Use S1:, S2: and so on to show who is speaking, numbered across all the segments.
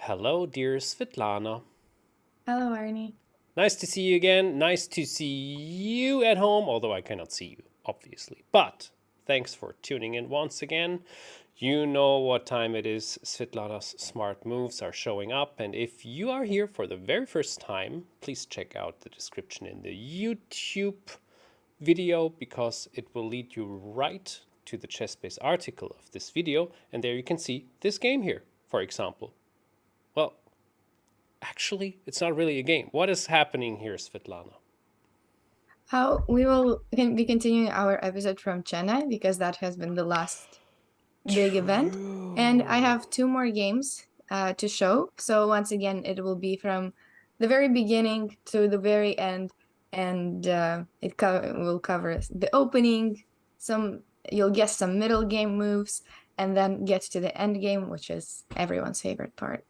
S1: Hello, dear Svitlana.
S2: Hello, Arnie.
S1: Nice to see you again. Nice to see you at home, although I cannot see you, obviously. But thanks for tuning in once again. You know what time it is. Svitlana's smart moves are showing up. And if you are here for the very first time, please check out the description in the YouTube video because it will lead you right to the ChessBase article of this video. And there you can see this game here, for example. Well, actually, it's not really a game. What is happening here, Svitlana?
S2: We will be continuing our episode from Chennai because that has been the last big event. And I have two more games to show. So once again, it will be from the very beginning to the very end. And will cover the opening, you'll guess some middle game moves, and then get to the end game, which is everyone's favorite part.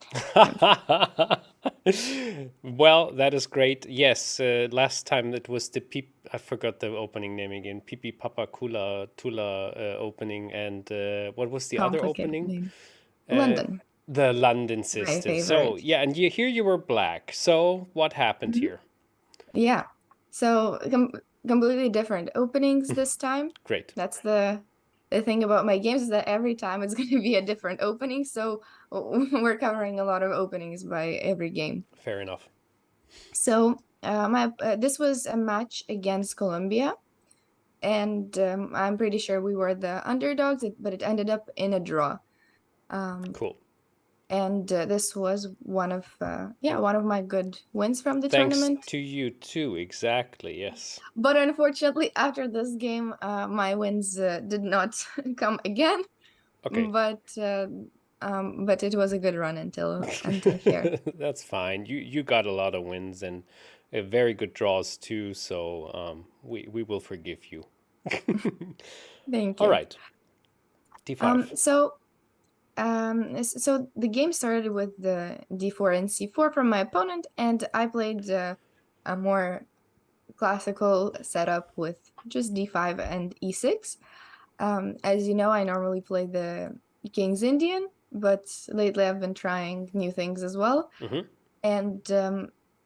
S1: Well, that is great. Yes, last time it was the I forgot the opening name again. Pipi Papa Kula Tula opening, and what was the other opening?
S2: Name. London.
S1: The London Sisters. So yeah, and here you were black. So what happened here?
S2: Yeah, so completely different openings this time.
S1: Great.
S2: That's the thing about my games, is that every time it's going to be a different opening. So we're covering a lot of openings by every game.
S1: Fair enough.
S2: So this was a match against Colombia, and I'm pretty sure we were the underdogs, but it ended up in a draw.
S1: Cool.
S2: And this was one of my good wins from the tournament.
S1: Thanks to you too, exactly, yes.
S2: But unfortunately, after this game, my wins did not come again.
S1: Okay.
S2: But it was a good run until here.
S1: That's fine. You got a lot of wins and very good draws too, so we will forgive you.
S2: Thank you.
S1: All right. D5.
S2: So the game started with the d4 and c4 from my opponent, and I played a more classical setup with just d5 and e6. As you know, I normally play the King's Indian, but lately I've been trying new things as well. And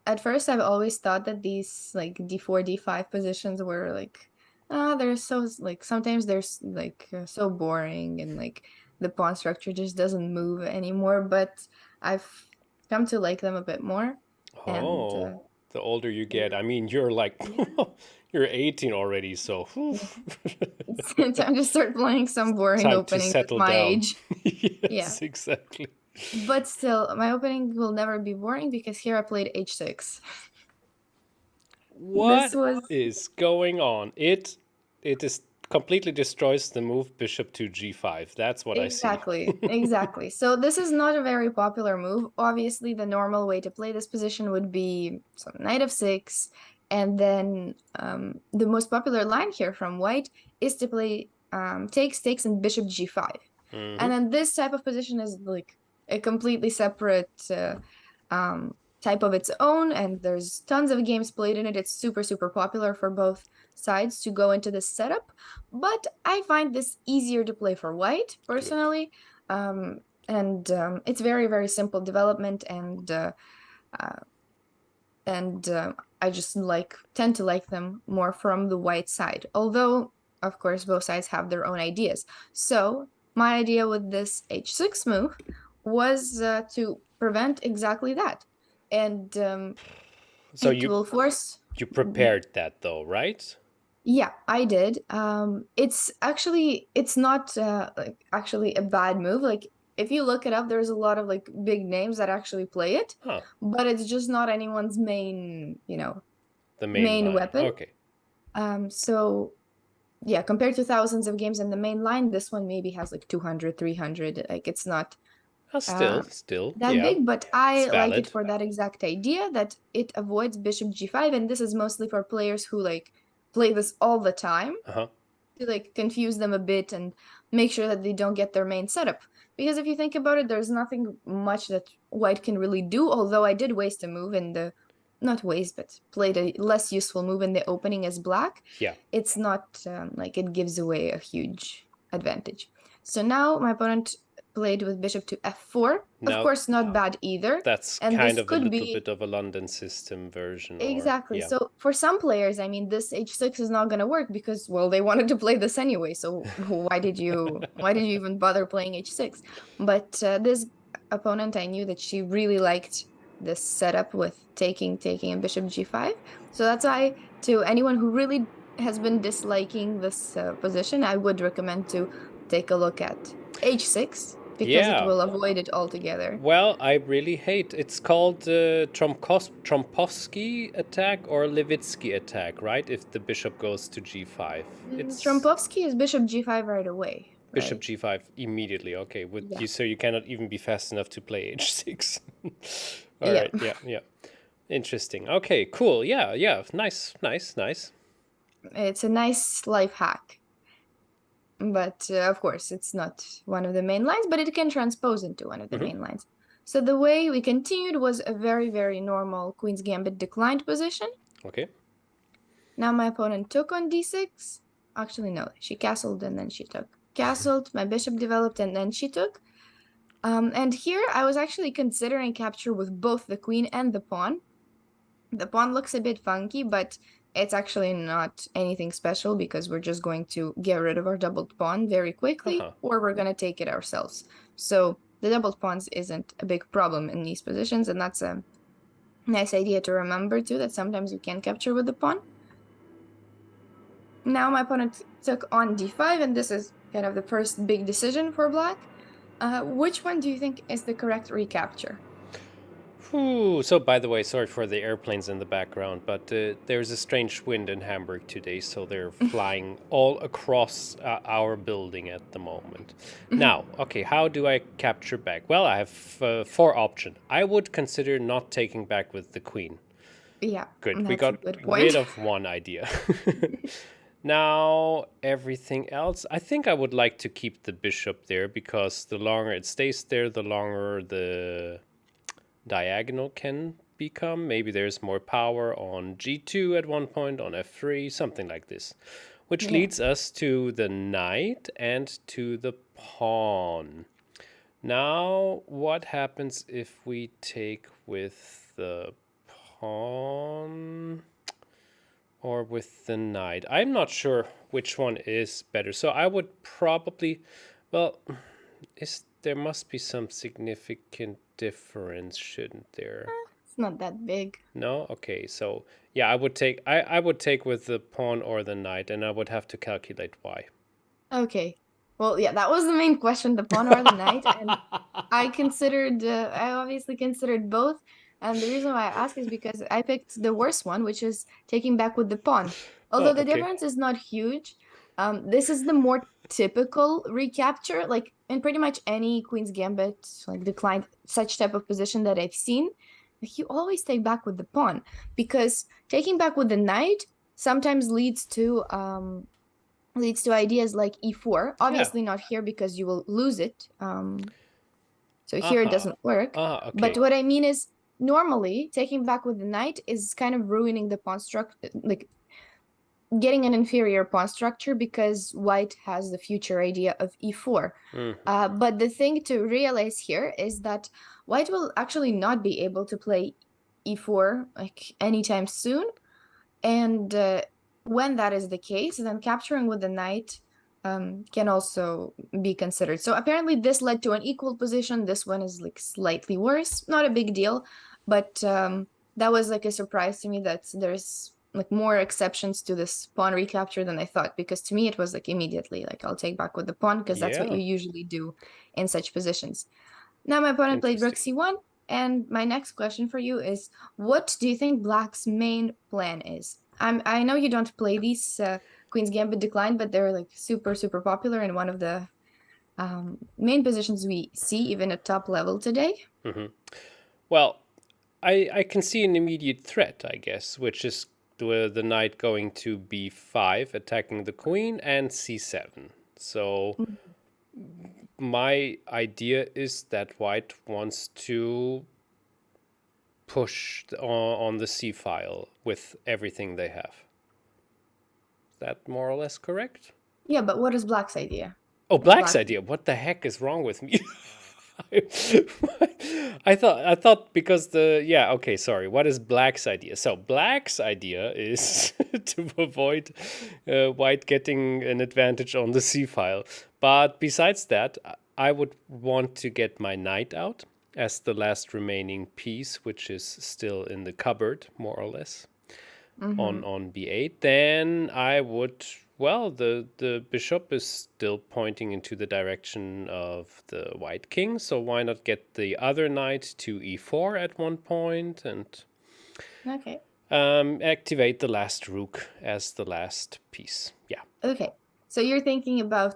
S2: at first I've always thought that these like d4, d5 positions were like, they're so like, sometimes they're like so boring, and like the pawn structure just doesn't move anymore, but I've come to like them a bit more.
S1: Oh, and, the older you get, I mean, you're like, you're 18 already, so.
S2: It's time to start playing some boring openings at my age.
S1: Yes, exactly.
S2: But still, my opening will never be boring because here I played h6.
S1: What is going on? It is completely destroys the move bishop to g5. That's what I see.
S2: Exactly. So this is not a very popular move. Obviously, the normal way to play this position would be some knight f6, and then the most popular line here from white is to play takes, and bishop g5. And then this type of position is like a completely separate type of its own, and there's tons of games played in it. It's super, super popular for both sides to go into this setup, but I find this easier to play for white personally. It's very, very simple development, and I just tend to like them more from the white side, although of course both sides have their own ideas. So my idea with this h6 move was to prevent exactly that. And
S1: so you prepared that though, right?
S2: Yeah, I did. It's not actually a bad move. Like if you look it up, there's a lot of like big names that actually play it, but it's just not anyone's main,
S1: the main
S2: weapon.
S1: Okay.
S2: So yeah, compared to thousands of games in the main line, this one maybe has like 200, 300. Like it's not
S1: still
S2: that big, but I like it for that exact idea that it avoids bishop g5, and this is mostly for players who like play this all the time to like confuse them a bit and make sure that they don't get their main setup. Because if you think about it, there's nothing much that white can really do, although I did waste a move in the not waste, but played a less useful move in the opening as black.
S1: Yeah,
S2: it's not like it gives away a huge advantage. So now my opponent played with bishop to f4. Of
S1: Now
S2: course, not bad either.
S1: that's
S2: And
S1: kind
S2: this
S1: of a
S2: could
S1: little
S2: be
S1: bit of a London system version, or
S2: exactly.
S1: yeah.
S2: So for some players, I mean, this h6 is not going to work because, well, they wanted to play this anyway. So why did you even bother playing h6? But this opponent, I knew that she really liked this setup with taking and bishop g5. So that's why, to anyone who really has been disliking this position, I would recommend to take a look at h6 because it
S1: Yeah.
S2: will avoid it altogether.
S1: Well, I really hate. It's called Trompovsky attack or Levitsky attack, right? If the bishop goes to g5, it's
S2: Trompovsky is bishop g5 right away,
S1: bishop
S2: right?
S1: g5 immediately. Okay, with
S2: Yeah.
S1: you, so you cannot even be fast enough to play h6. All
S2: Yeah.
S1: right. Yeah. Yeah. Interesting. Okay. Cool. Yeah. Yeah. Nice. Nice. Nice.
S2: It's a nice life hack. But of course, it's not one of the main lines, but it can transpose into one of the main lines. So the way we continued was a very, very normal Queen's Gambit declined position.
S1: Okay.
S2: Now my opponent took on d6. Actually, no, she castled and then she took. Castled, my bishop developed, and then she took. And here I was actually considering capture with both the queen and the pawn. The pawn looks a bit funky, but it's actually not anything special because we're just going to get rid of our doubled pawn very quickly, or we're going to take it ourselves. So the doubled pawns isn't a big problem in these positions, and that's a nice idea to remember too, that sometimes you can capture with the pawn. Now my opponent took on d5, and this is kind of the first big decision for black. Which one do you think is the correct recapture?
S1: Ooh, so by the way, sorry for the airplanes in the background, but there's a strange wind in Hamburg today, so they're flying all across our building at the moment. Now, okay, how do I capture back? Well, I have 4 options. I would consider not taking back with the queen.
S2: Yeah,
S1: Good, we got
S2: good point.
S1: rid of one idea. Now, everything else, I think I would like to keep the bishop there because the longer it stays there, the longer the diagonal can become. Maybe there's more power on g2 at one point, on f3, something like this. Which leads us to the knight and to the pawn. Now, what happens if we take with the pawn or with the knight? I'm not sure which one is better. So I would probably, well, there must be some significant difference, shouldn't there?
S2: It's not that big.
S1: No? Okay, so yeah, I would take with the pawn or the knight, and I would have to calculate why.
S2: Okay. Well, yeah, that was the main question, the pawn or the knight, and I obviously considered both, and the reason why I ask is because I picked the worst one, which is taking back with the pawn. Although the difference is not huge, this is the more typical recapture, like in pretty much any Queen's Gambit, like declined such type of position that I've seen, you always take back with the pawn, because taking back with the knight sometimes leads to ideas like e4. Obviously not here because you will lose it. So here it doesn't work.
S1: Okay.
S2: But what I mean is, normally taking back with the knight is kind of ruining the pawn structure, like getting an inferior pawn structure, because white has the future idea of e4. But the thing to realize here is that white will actually not be able to play e4 like anytime soon. And when that is the case, then capturing with the knight can also be considered. So apparently this led to an equal position. This one is like slightly worse, not a big deal, but that was like a surprise to me that there's like more exceptions to this pawn recapture than I thought, because to me it was like immediately like I'll take back with the pawn, because that's what you usually do in such positions. Now my opponent played rook c1, and my next question for you is, what do you think black's main plan is? I know you don't play these Queen's Gambit decline, but they're like super, super popular and one of the main positions we see even at top level today.
S1: Well, I can see an immediate threat, I guess, which is the knight going to b5, attacking the queen, and c7. So my idea is that white wants to push on the c file with everything they have. Is that more or less correct?
S2: Yeah, but what is black's idea?
S1: Oh, Black's
S2: Black.
S1: idea. What the heck is wrong with me? I thought because okay, sorry. What is Black's idea? So Black's idea is to avoid White getting an advantage on the C file. But besides that, I would want to get my knight out as the last remaining piece, which is still in the cupboard, more or less,
S2: Mm-hmm.
S1: on b8. Then I would, well, the bishop is still pointing into the direction of the white king, so why not get the other knight to e4 at one point and
S2: Okay.
S1: activate the last rook as the last piece. Yeah.
S2: Okay. So you're thinking about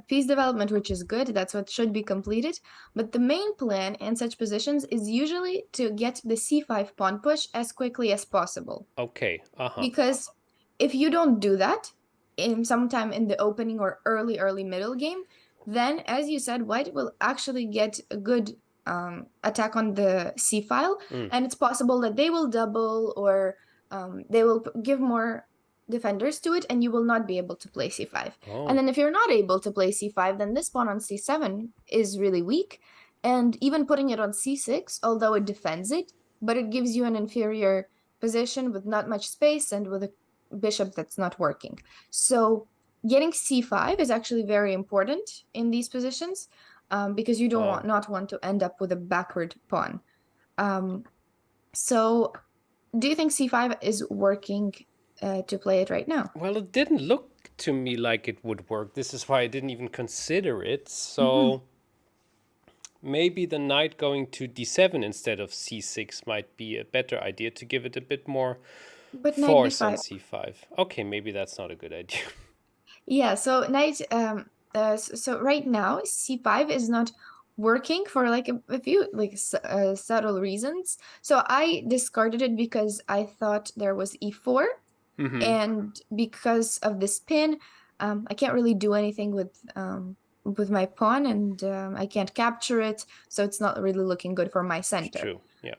S2: piece development, which is good. That's what should be completed. But the main plan in such positions is usually to get the c5 pawn push as quickly as possible.
S1: Okay.
S2: Because if you don't do that in sometime in the opening or early middle game, then as you said, White will actually get a good attack on the c file, and it's possible that they will double or they will give more defenders to it, and you will not be able to play c5.
S1: Oh.
S2: And then if you're not able to play c5, then this pawn on c7 is really weak, and even putting it on c6, although it defends it, but it gives you an inferior position with not much space and with a bishop that's not working. So getting c5 is actually very important in these positions, because you don't not want to end up with a backward pawn. So do you think c5 is working to play it right now?
S1: Well, it didn't look to me like it would work. This is why I didn't even consider it. So maybe the knight going to d7 instead of c6 might be a better idea to give it a bit more
S2: But knight
S1: force on
S2: b5.
S1: c5. Okay, maybe that's not a good idea.
S2: Yeah, so knight so right now c5 is not working for like a few like subtle reasons. So I discarded it because I thought there was e4, and because of this pin, I can't really do anything with my pawn, and I can't capture it, so it's not really looking good for my center.
S1: True, yeah.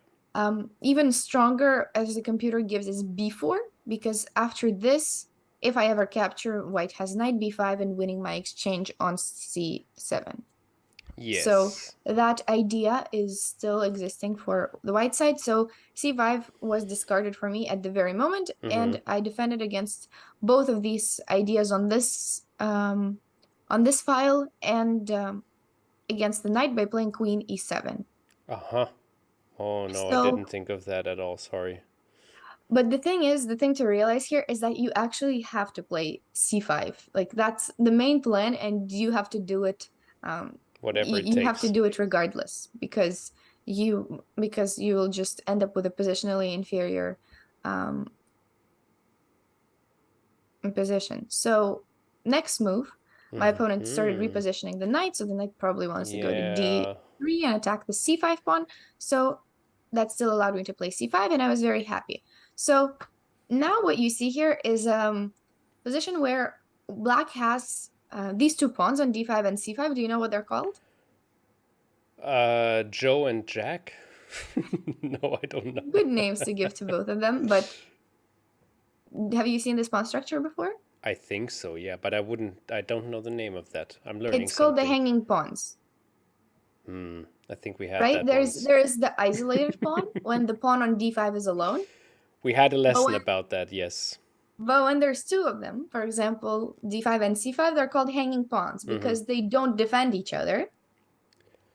S2: Even stronger as the computer gives is b4, because after this, if I ever capture, White has knight b5 and winning my exchange on c7.
S1: Yes.
S2: So that idea is still existing for the white side. So c5 was discarded for me at the very moment, and I defended against both of these ideas on this file, and against the knight by playing queen e7.
S1: Oh no,
S2: So,
S1: I didn't think of that at all. Sorry.
S2: But the thing to realize here is that you actually have to play c5. Like that's the main plan, and you have to do it.
S1: Whatever it
S2: you have
S1: takes.
S2: to do it regardless, because you will just end up with a positionally inferior position. So next move, my opponent started repositioning the knight, so the knight probably wants to go to d3 and attack the c5 pawn. So that still allowed me to play c5, and I was very happy. So now what you see here is a position where Black has these two pawns on d5 and c5. Do you know what they're called?
S1: Joe and Jack? No, I don't know.
S2: Good names to give to both of them, but have you seen this pawn structure before?
S1: I think so, yeah, but I don't know the name of that. I'm learning
S2: It's called the
S1: something.
S2: hanging pawns.
S1: I think we had
S2: Right?
S1: that once.
S2: There's the isolated pawn when the pawn on d5 is alone.
S1: We had a lesson about that, yes.
S2: But when there's two of them, for example, d5 and c5, they're called hanging pawns because they don't defend each other.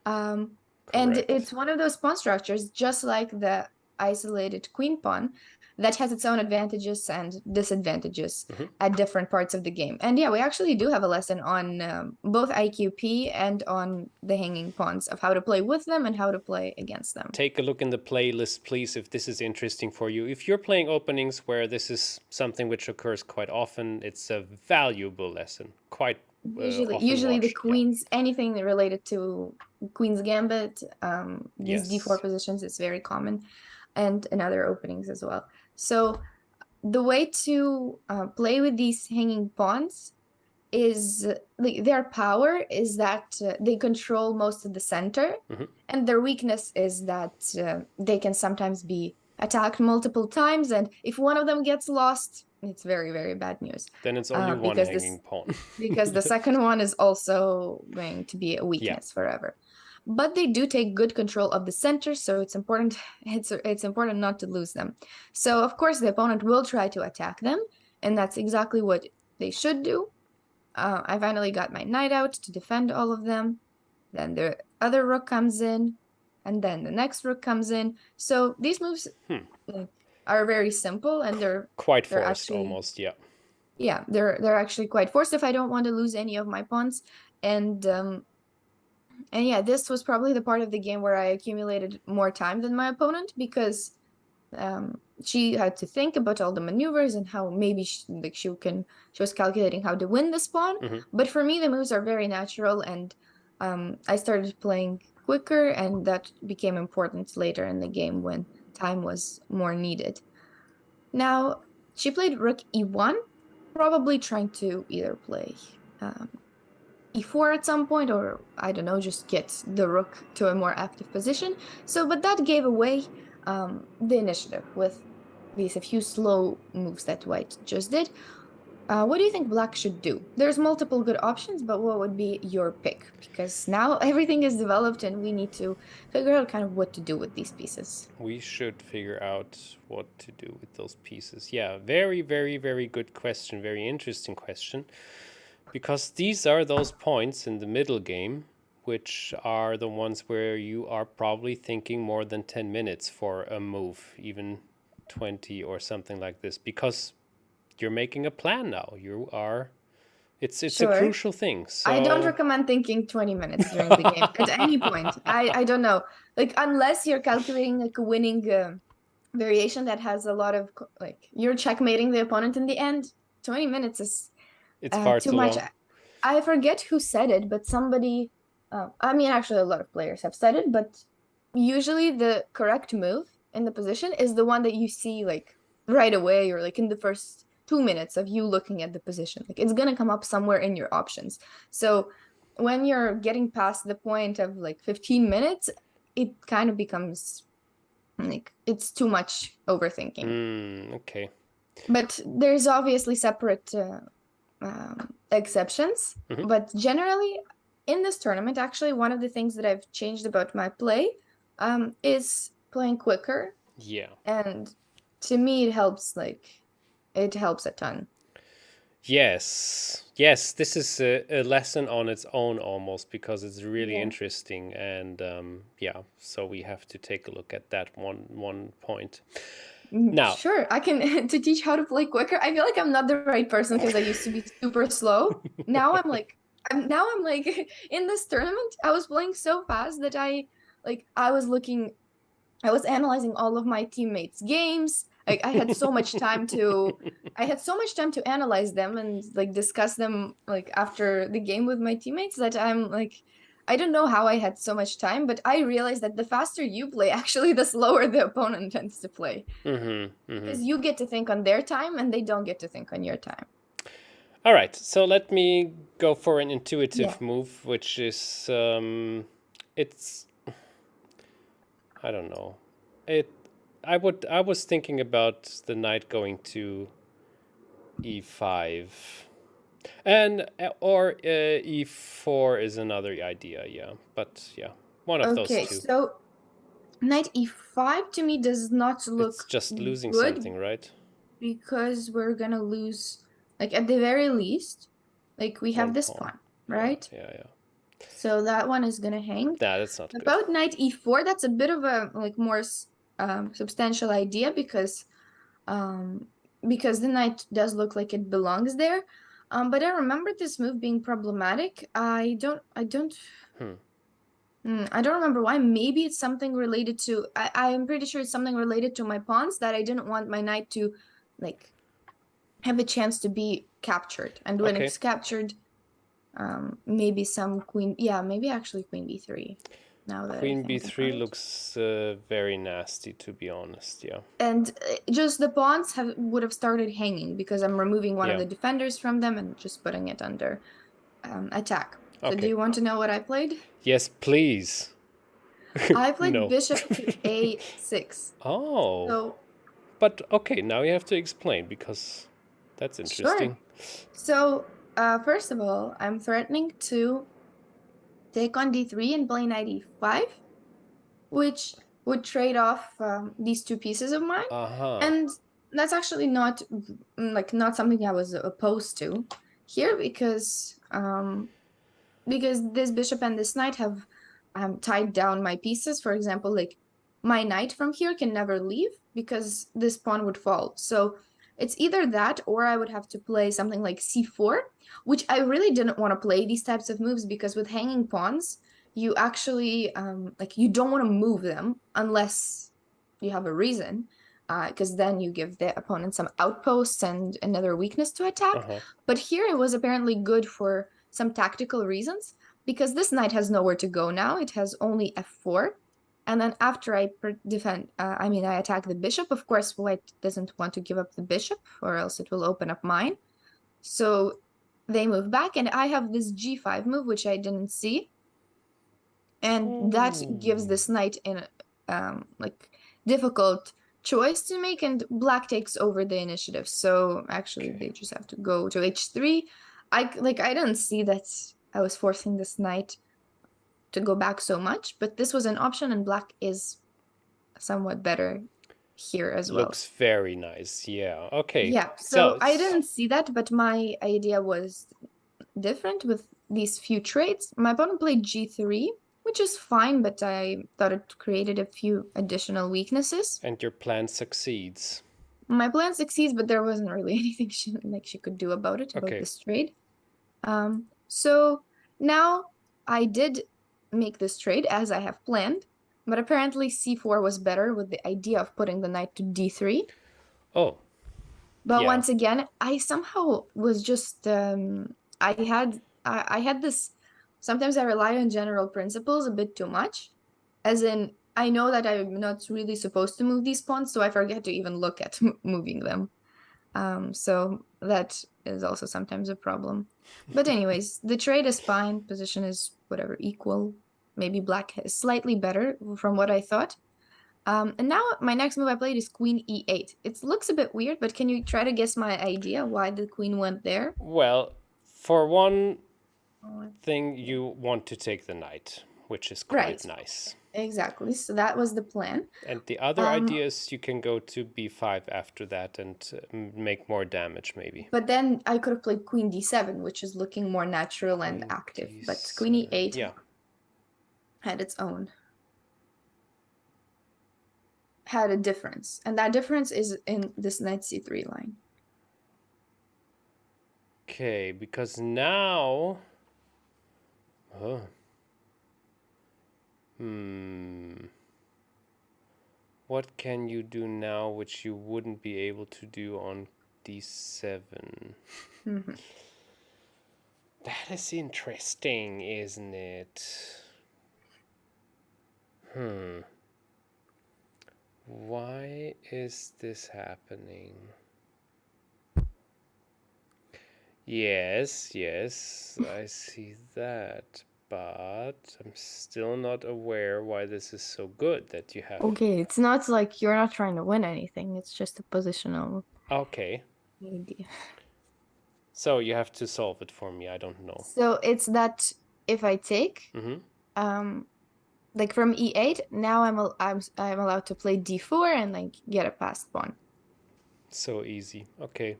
S2: And it's one of those pawn structures, just like the isolated queen pawn, that has its own advantages and disadvantages at different parts of the game. And yeah, we actually do have a lesson on both IQP and on the hanging pawns, of how to play with them and how to play against them.
S1: Take a look in the playlist, please, if this is interesting for you. If you're playing openings where this is something which occurs quite often, it's a valuable lesson. Quite
S2: usually the queens, anything related to Queen's Gambit, these d4 positions, is very common, and in other openings as well. So the way to play with these hanging pawns is their power is that they control most of the center, and their weakness is that they can sometimes be attacked multiple times, and if one of them gets lost, it's very, very bad news.
S1: Then it's only one
S2: because
S1: hanging pawn.
S2: because the second one is also going to be a weakness forever. But they do take good control of the center, so it's important it's important not to lose them. So of course the opponent will try to attack them, and that's exactly what they should do. I finally got my knight out to defend all of them. Then the other rook comes in, and then the next rook comes in. So these moves are very simple, and they're
S1: Quite
S2: they're
S1: forced
S2: actually,
S1: almost, yeah.
S2: yeah, they're actually quite forced if I don't want to lose any of my pawns. And yeah, this was probably the part of the game where I accumulated more time than my opponent, because she had to think about all the maneuvers and how maybe she was calculating how to win this pawn. But for me, the moves are very natural, and I started playing quicker, and that became important later in the game when time was more needed. Now, she played rook e1, probably trying to either play e4 at some point, or I don't know, just get the rook to a more active position. So, but that gave away the initiative with these a few slow moves that white just did. What do you think black should do? There's multiple good options, but what would be your pick? Because now everything is developed and we need to figure out kind of what to do with these pieces.
S1: We should figure out what to do with those pieces. Yeah, very, very, very good question. Very interesting question. Because these are those points in the middle game, which are the ones where you are probably thinking more than 10 minutes for a move, even 20 or something like this, because you're making a plan now. You are, it's
S2: Sure.
S1: a crucial thing. So
S2: I don't recommend thinking 20 minutes during the game at any point. I don't know. Like, unless you're calculating like a winning variation that has a lot of, like, you're checkmating the opponent in the end, 20 minutes is
S1: it's far
S2: too
S1: too
S2: much.
S1: long.
S2: I forget who said it, but somebody, I mean, actually a lot of players have said it, but usually the correct move in the position is the one that you see like right away, or like in the first 2 minutes of you looking at the position. Like, it's gonna come up somewhere in your options. So when you're getting past the point of like 15 minutes, it kind of becomes like it's too much overthinking.
S1: Okay.
S2: But there's obviously separate exceptions. But generally, in this tournament, actually, one of the things that I've changed about my play is playing quicker.
S1: Yeah.
S2: And to me, it helps a ton.
S1: Yes, this is a lesson on its own almost, because it's really
S2: Yeah.
S1: interesting, and yeah, so we have to take a look at that one point. Now,
S2: Sure, I can to teach how to play quicker. I feel like I'm not the right person because I used to be super slow. Now I'm like in this tournament, I was playing so fast that I was analyzing all of my teammates' games. Like, I had so much time to analyze them and like discuss them like after the game with my teammates, that I'm like, I don't know how I had so much time, but I realized that the faster you play, actually, the slower the opponent tends to play. Because you get to think on their time and they don't get to think on your time.
S1: All right, so let me go for an intuitive move, which is it's, I don't know. I was thinking about the knight going to e5, and or e4 is another idea. Yeah, but yeah, one of those two.
S2: Okay, so knight e5 to me does not look
S1: It's just losing
S2: good,
S1: something, right?
S2: because we're gonna lose, like, at the very least, like, we have
S1: One
S2: this
S1: pawn.
S2: pawn, right?
S1: Yeah.
S2: So that one is gonna hang.
S1: Yeah, that's not good.
S2: About knight e4, that's a bit of a like more substantial idea, because the knight does look like it belongs there. But I remember this move being problematic. I don't remember why. Maybe it's something related to, I'm pretty sure it's something related to my pawns, that I didn't want my knight to like have a chance to be captured. And when it's captured, maybe some queen, maybe actually queen b3. Now that
S1: Queen b3 looks very nasty, to be honest. Yeah.
S2: And just the pawns would have started hanging, because I'm removing one of the defenders from them and just putting it under attack. So do you want to know what I played?
S1: Yes, please.
S2: I played bishop to a6.
S1: Oh.
S2: So,
S1: but okay, now you have to explain, because That's
S2: Sure.
S1: interesting.
S2: So, first of all, I'm threatening to take on d3 and play knight e5, which would trade off these two pieces of mine.
S1: Uh-huh.
S2: And that's actually not not something I was opposed to here because this bishop and this knight have tied down my pieces. For example, like my knight from here can never leave because this pawn would fall. So it's either that or I would have to play something like c4, which I really didn't want to play these types of moves because with hanging pawns, you actually you don't want to move them unless you have a reason, because then you give the opponent some outposts and another weakness to attack.
S1: Uh-huh.
S2: But here it was apparently good for some tactical reasons because this knight has nowhere to go now. It has only f4. And then after I I attack the bishop. Of course, white doesn't want to give up the bishop or else it will open up mine. So they move back and I have this g5 move, which I didn't see. And that gives this knight in difficult choice to make, and black takes over the initiative. So actually they just have to go to h3. I didn't see that I was forcing this knight to go back so much, but this was an option and black is somewhat better here as well.
S1: Looks very nice. Yeah. Okay.
S2: Yeah, so I didn't see that, but my idea was different with these few trades. My opponent played g3, which is fine, but I thought it created a few additional weaknesses.
S1: And your plan succeeds.
S2: My plan succeeds, but there wasn't really anything she could do about it, about
S1: Okay.
S2: this trade. So now I did make this trade as I have planned, but apparently c4 was better with the idea of putting the knight to d3.
S1: Oh.
S2: But
S1: Yeah.
S2: once again, I somehow was just I had this. Sometimes I rely on general principles a bit too much, as in I know that I'm not really supposed to move these pawns, so I forget to even look at moving them. So that is also sometimes a problem. But anyways, the trade is fine. Position is whatever, equal. Maybe black is slightly better from what I thought. And now my next move I played is queen e8. It looks a bit weird, but can you try to guess my idea why the queen went there?
S1: Well, for one thing, you want to take the knight, which is quite nice.
S2: Exactly. So that was the plan.
S1: And the other idea is you can go to b5 after that and make more damage, maybe.
S2: But then I could have played queen d7, which is looking more natural and active. But queen e8 had its own. Had a difference. And that difference is in this knight c3 line.
S1: Okay, because now... What can you do now which you wouldn't be able to do on d7? That is interesting, isn't it? Why is this happening? Yes, I see that. But I'm still not aware why this is so good that you have...
S2: Okay, it's not like you're not trying to win anything. It's just a positional
S1: idea. So you have to solve it for me. I don't know.
S2: So it's that if I take, like from e8, now I'm allowed to play d4 and like get a passed pawn.
S1: So easy. Okay.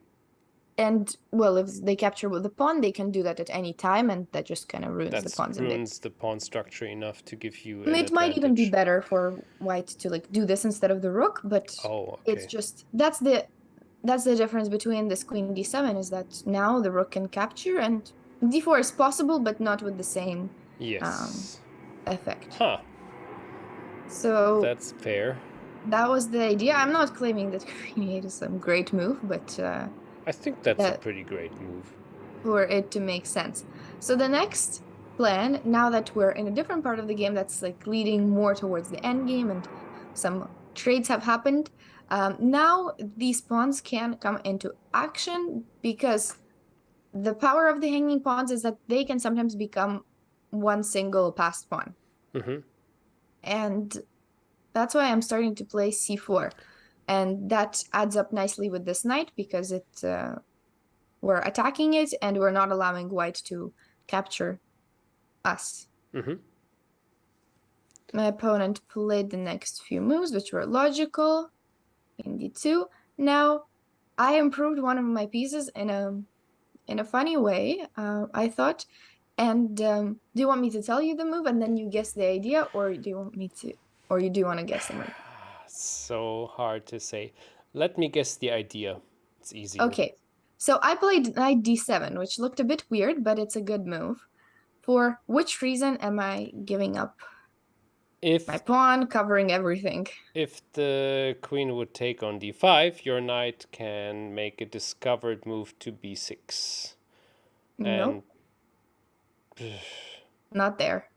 S2: And well, if they capture with the pawn, they can do that at any time, and that just kind of ruins the pawns.
S1: Ruins the pawn structure enough to give you.
S2: It might even be better for white to like do this instead of the rook, but it's just that's the difference between this queen d7 is that now the rook can capture, and d4 is possible, but not with the same effect. So
S1: that's fair.
S2: That was the idea. I'm not claiming that queen e8 is some great move, but
S1: I think that's a pretty great move
S2: for it to make sense. So the next plan, now that we're in a different part of the game that's like leading more towards the end game and some trades have happened, now these pawns can come into action because the power of the hanging pawns is that they can sometimes become one single passed pawn. And that's why I'm starting to play c4. And that adds up nicely with this knight because it were attacking it, and we're not allowing white to capture us.
S1: Mm-hmm.
S2: My opponent played the next few moves, which were logical in d2. Now, I improved one of my pieces in a funny way, I thought. And do you want me to tell you the move and then you guess the idea, or do you want me to, or you do want to guess the move?
S1: So hard to say. Let me guess the idea. It's easier.
S2: Okay, so I played knight d7, which looked a bit weird, but it's a good move. For which reason am I giving up
S1: If
S2: my pawn, covering everything?
S1: if the queen would take on d5, your knight can make a discovered move to b6.
S2: Nope, not there.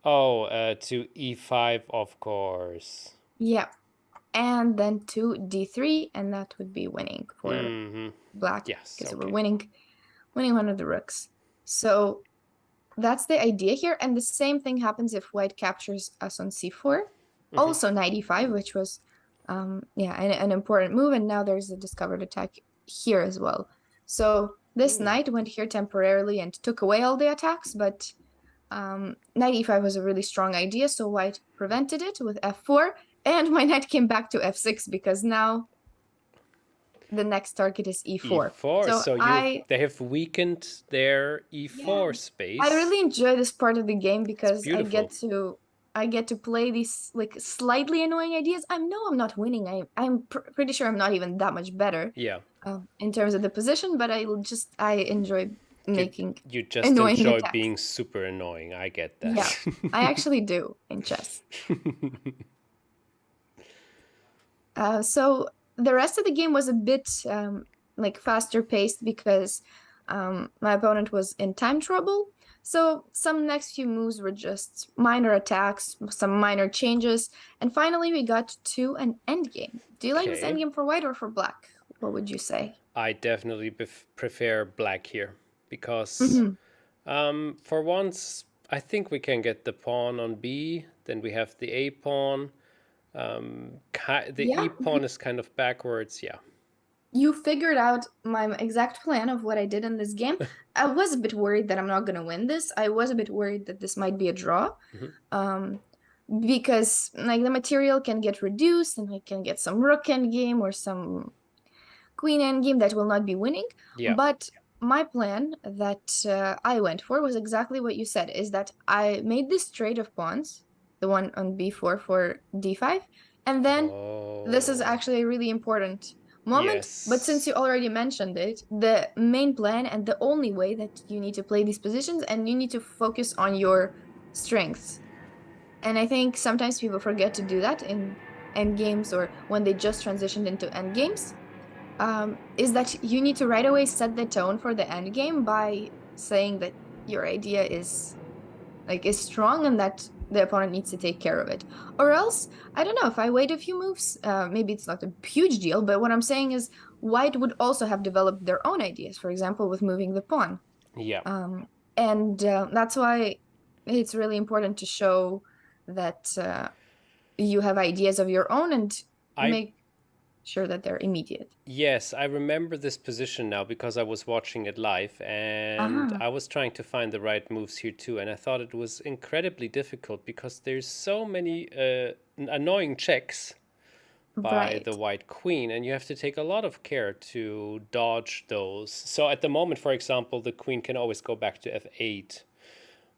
S1: To e5, of course.
S2: Yeah, and then to d3, and that would be winning for
S1: Mm-hmm.
S2: black.
S1: Yes,
S2: because
S1: okay.
S2: we're winning one of the rooks. So that's the idea here, and the same thing happens if white captures us on c4. Also knight e5, which was an important move, and now there's a discovered attack here as well. So this knight went here temporarily and took away all the attacks, but knight e5 was a really strong idea, so white prevented it with f4, and my knight came back to f6 because now the next target is e4.
S1: e4. So
S2: I
S1: they have weakened their e4 space.
S2: I really enjoy this part of the game because I
S1: beautiful.
S2: get to play these like slightly annoying ideas. I'm not winning. I'm pretty sure I'm not even that much better.
S1: Yeah.
S2: In terms of the position, but I enjoy making
S1: you just
S2: annoying
S1: enjoy
S2: attacks.
S1: being super annoying. I get that.
S2: Yeah, I actually do in chess. So the rest of the game was a bit like faster paced because my opponent was in time trouble. So some next few moves were just minor attacks, some minor changes, and finally we got to an endgame. Do you like this endgame for white or for black? What would you say?
S1: I definitely prefer black here because for once I think we can get the pawn on B, then we have the A pawn. E pawn is kind of backwards, yeah.
S2: You figured out my exact plan of what I did in this game. I was a bit worried that I'm not going to win this. I was a bit worried that this might be a draw. Because like the material can get reduced and I can get some rook endgame or some queen endgame that will not be winning.
S1: Yeah.
S2: But my plan that I went for was exactly what you said, is that I made this trade of pawns, the one on b4 for d5, and then this is actually a really important moment, but since you already mentioned it, the main plan and the only way that you need to play these positions, and you need to focus on your strengths. And I think sometimes people forget to do that in endgames or when they just transitioned into endgames, is that you need to right away set the tone for the endgame by saying that your idea is strong and that the opponent needs to take care of it. Or else, I don't know, if I wait a few moves, maybe it's not a huge deal, but what I'm saying is white would also have developed their own ideas, for example, with moving the pawn.
S1: Yeah.
S2: And that's why it's really important to show that you have ideas of your own and make sure that they're immediate.
S1: Yes, I remember this position now because I was watching it live and I was trying to find the right moves here too, and I thought it was incredibly difficult because there's so many annoying checks by the white queen, and you have to take a lot of care to dodge those. So at the moment, for example, the queen can always go back to f8,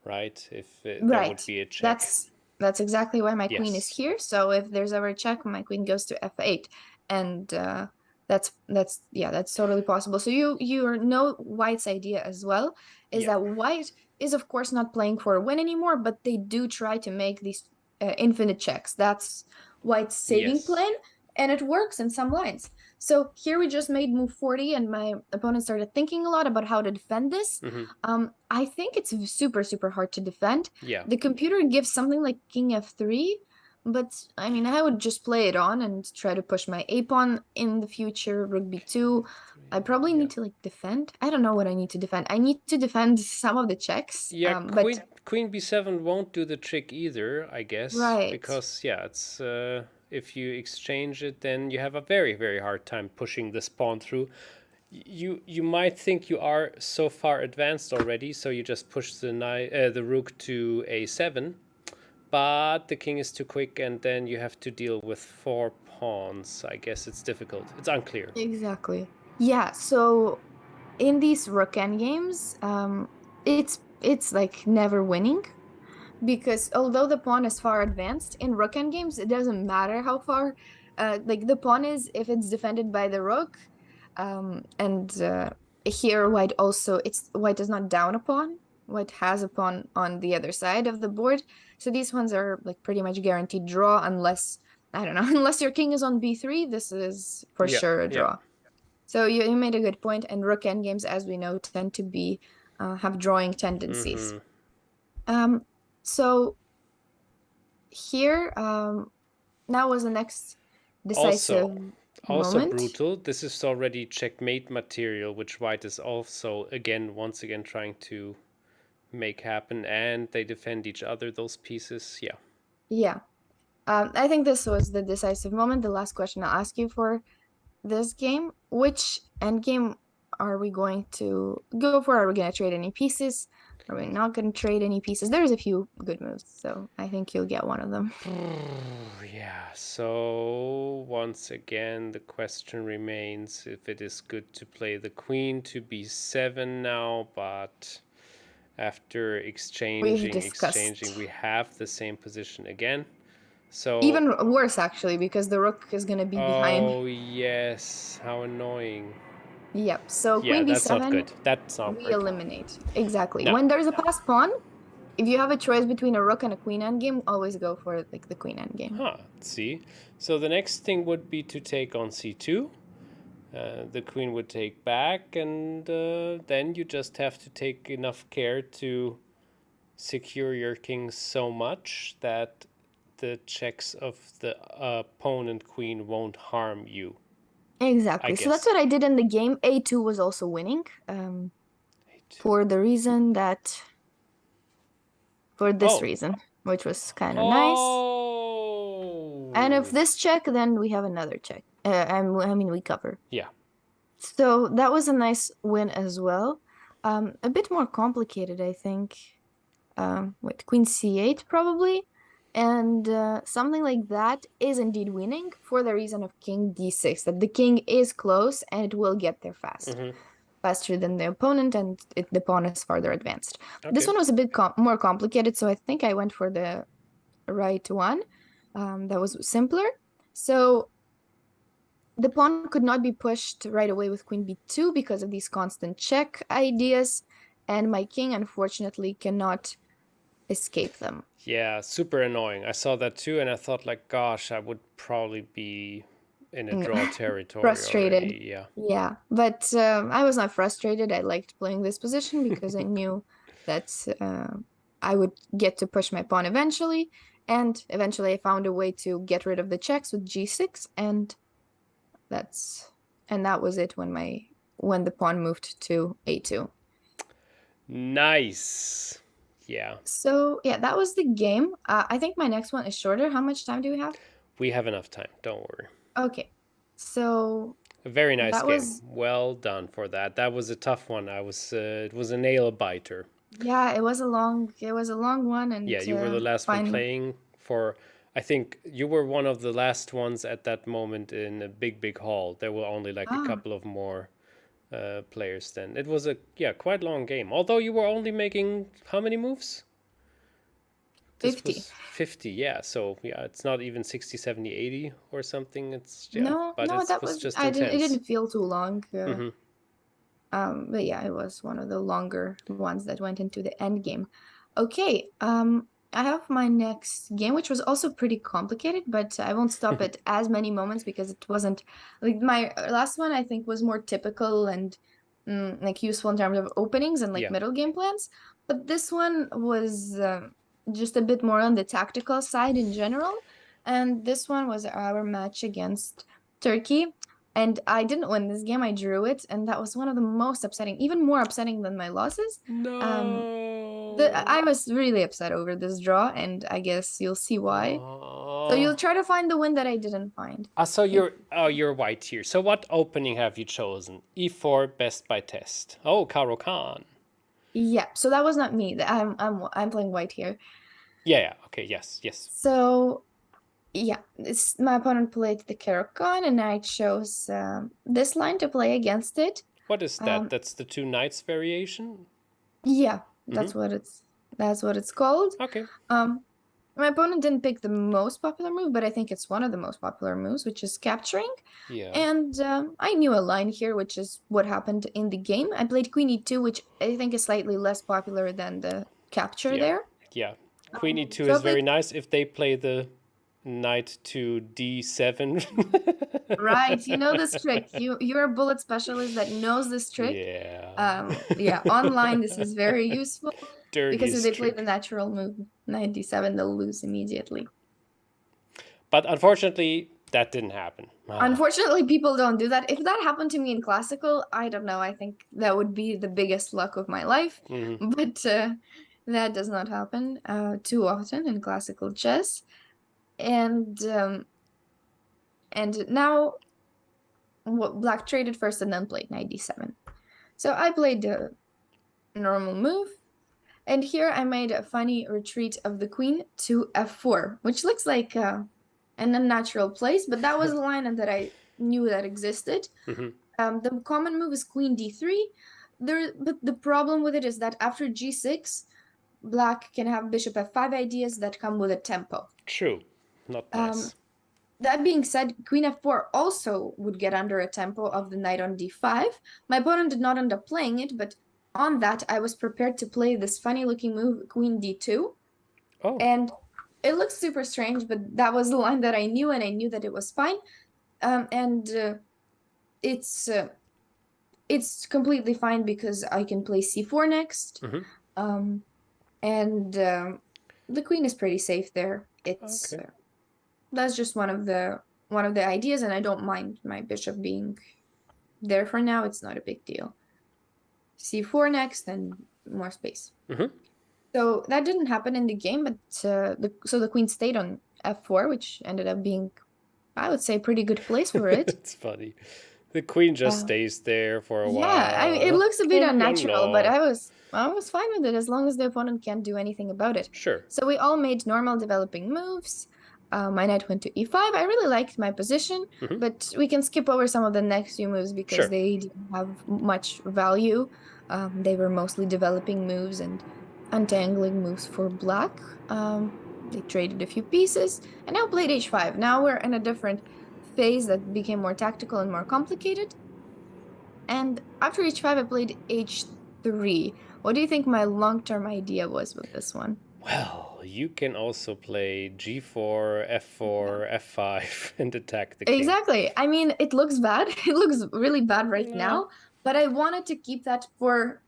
S1: right? If there would be a check.
S2: That's exactly why my queen is here. So if there's ever a check, my queen goes to f8. And that's totally possible. So you know white's idea as well is that white is of course not playing for a win anymore, but they do try to make these infinite checks. That's white's saving plan, and it works in some lines. So here we just made move 40, and my opponent started thinking a lot about how to defend this. I think it's super, super hard to defend. The computer gives something like king f3, but I mean, I would just play it on and try to push my a pawn in the future, rook b2. I probably need to defend. I don't know what I need to defend. I need to defend some of the checks.
S1: Yeah,
S2: but
S1: queen b7 won't do the trick either, I guess.
S2: Right.
S1: Because, it's if you exchange it, then you have a very, very hard time pushing this pawn through. you might think you are so far advanced already, so you just push the rook to a7, but the king is too quick, and then you have to deal with 4 pawns. I guess it's difficult. It's unclear.
S2: Exactly. Yeah, so in these rook endgames, it's like never winning because although the pawn is far advanced in rook endgames, it doesn't matter how far. Like the pawn is if it's defended by the rook, and here white is not down a pawn. White has a pawn on the other side of the board, so these ones are like pretty much guaranteed draw unless I don't know unless your king is on b3. This is for sure a draw. So you made a good point, and rook endgames, as we know, tend to be have drawing tendencies. So here, now was the next decisive
S1: Also
S2: moment.
S1: brutal. This is already checkmate material, which white is also once again trying to make happen, and they defend each other, those pieces.
S2: Yeah. I think this was the decisive moment. The last question I'll ask you for this game, which endgame are we going to go for? Are we going to trade any pieces? Are we not going to trade any pieces? There's a few good moves, so I think you'll get one of them.
S1: Yeah, so once again, the question remains if it is good to play the queen to b7 now, but after exchanging, we have the same position again. So
S2: even worse, actually, because the rook is going to be behind.
S1: Oh, yes. How annoying.
S2: Yep. So
S1: Yeah,
S2: queen
S1: that's
S2: b7,
S1: not good. That's not
S2: we
S1: good.
S2: eliminate. Exactly.
S1: No.
S2: When there's a passed pawn, if you have a choice between a rook and a queen endgame, always go for like the queen endgame.
S1: See. So the next thing would be to take on c2. The queen would take back, and then you just have to take enough care to secure your king so much that the checks of the opponent queen won't harm you.
S2: Exactly. So that's what I did in the game. A2 was also winning. For the reason that for this reason, which was kind of nice. And if this check, then we have another check. I mean, we cover.
S1: Yeah.
S2: So that was a nice win as well. A bit more complicated, I think. With queen c8 probably. And something like that is indeed winning for the reason of king d6, that the king is close and it will get there fast. Faster than the opponent, and the pawn is farther advanced. Okay. This one was a bit more complicated, so I think I went for the right one. That was simpler. So the pawn could not be pushed right away with queen b2 because of these constant check ideas, and my king, unfortunately, cannot escape them.
S1: Yeah, super annoying. I saw that too, and I thought, like, gosh, I would probably be in a draw territory.
S2: Frustrated.
S1: Already.
S2: Yeah. But I was not frustrated. I liked playing this position because I knew that I would get to push my pawn eventually. And eventually I found a way to get rid of the checks with g6, and that was it when the pawn moved to a2.
S1: Nice. Yeah.
S2: So yeah, that was the game. I think my next one is shorter. How much time do we have?
S1: We have enough time. Don't worry.
S2: Okay. So
S1: a very nice game. Well done for that. That was a tough one. It was a nail biter.
S2: Yeah, it was a long one, and
S1: yeah, you were the last one playing for. I think you were one of the last ones at that moment in a big hall. There were only like a couple of more players then. It was a quite long game. Although you were only making how many moves?
S2: 50.
S1: 50, yeah. So yeah, it's not even 60, 70, 80 or something. It's it was just intense.
S2: It didn't feel too long. But yeah, it was one of the longer ones that went into the end game. Okay, I have my next game, which was also pretty complicated, but I won't stop at as many moments because it wasn't like my last one. I think was more typical and like useful in terms of openings and like middle game plans. But this one was just a bit more on the tactical side in general. And this one was our match against Turkey. And I didn't win this game. I drew it, and that was one of the most upsetting, even more upsetting than my losses.
S1: No.
S2: I was really upset over this draw, and I guess you'll see why. So you'll try to find the win that I didn't find.
S1: So you're white here. So what opening have you chosen? E4 best by test. Oh, Caro-Kann.
S2: Yeah, so that was not me. I'm playing white here.
S1: Yeah. Okay. Yes.
S2: So yeah, my opponent played the Caro-Kann, and I chose this line to play against it.
S1: What is that? That's the two knights variation?
S2: Yeah, that's what it's called.
S1: Okay.
S2: My opponent didn't pick the most popular move, but I think it's one of the most popular moves, which is capturing.
S1: Yeah.
S2: And I knew a line here, which is what happened in the game. I played Queen E2, which I think is slightly less popular than the capture there.
S1: Yeah. Queen E2 is very nice if they play the knight to D7.
S2: Right, you know this trick. You're a bullet specialist that knows this trick.
S1: Yeah.
S2: Online this is very useful.
S1: Dirtiest
S2: because if they play
S1: trick.
S2: the natural move, knight D7, they'll lose immediately.
S1: But unfortunately, that didn't happen.
S2: Unfortunately, people don't do that. If that happened to me in classical, I don't know. I think that would be the biggest luck of my life. But that does not happen too often in classical chess. And now Black traded first and then played knight D7. So I played the normal move. And here I made a funny retreat of the queen to F4, which looks like an unnatural place, but that was a line that I knew that existed. The common move is queen D3. But the problem with it is that after G6, Black can have bishop F5 ideas that come with a tempo.
S1: True. Not nice.
S2: That being said, queen F4 also would get under a tempo of the knight on D5. My opponent did not end up playing it, but on that, I was prepared to play this funny-looking move, queen D2.
S1: Oh.
S2: And it looks super strange, but that was the line that I knew, and I knew that it was fine. It's completely fine because I can play C4 next. The queen is pretty safe there. It's that's just one of the ideas, and I don't mind my bishop being there for now. It's not a big deal. C4 next, and more space. So that didn't happen in the game, but so the queen stayed on F4, which ended up being, I would say, a pretty good place for it.
S1: It's funny. The queen just stays there for a while.
S2: Yeah, I mean, it looks a bit unnatural, but I was fine with it as long as the opponent can't do anything about it.
S1: Sure.
S2: So we all made normal developing moves. My knight went to E5. I really liked my position, but we can skip over some of the next few moves because they didn't have much value. They were mostly developing moves and untangling moves for Black. They traded a few pieces and now played H5. Now we're in a different phase that became more tactical and more complicated. And after H5, I played H3. What do you think my long-term idea was with this one?
S1: Well, you can also play G4, F4, F5 and attack the king.
S2: Exactly. I mean, it looks bad. It looks really bad right now, but I wanted to keep that for